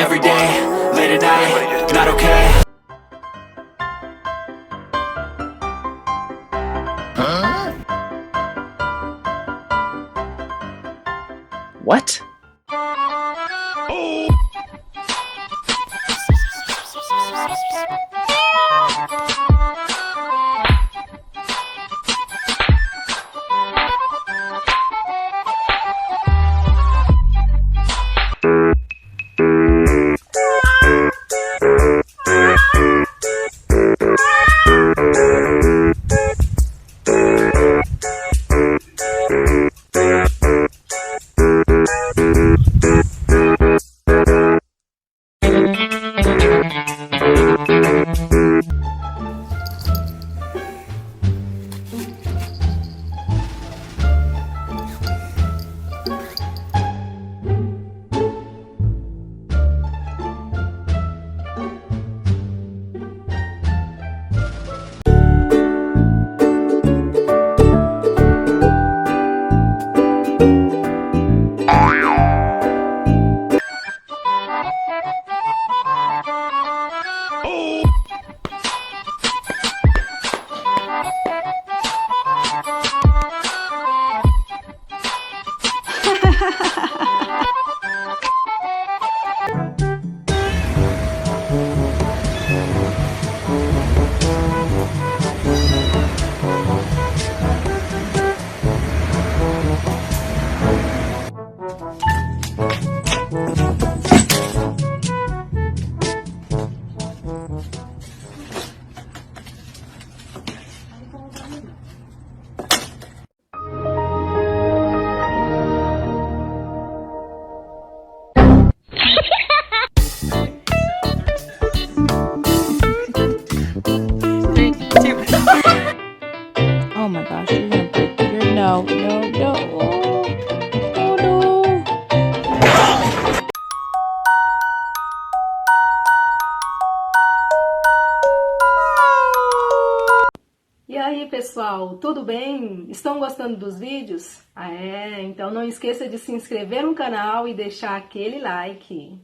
every day, late at night, not okay. What? Oh my gosh, you're gonna break your no. Oh no. E aí pessoal, tudo bem? Estão gostando dos vídeos? Então não esqueça de se inscrever no canal e deixar aquele like.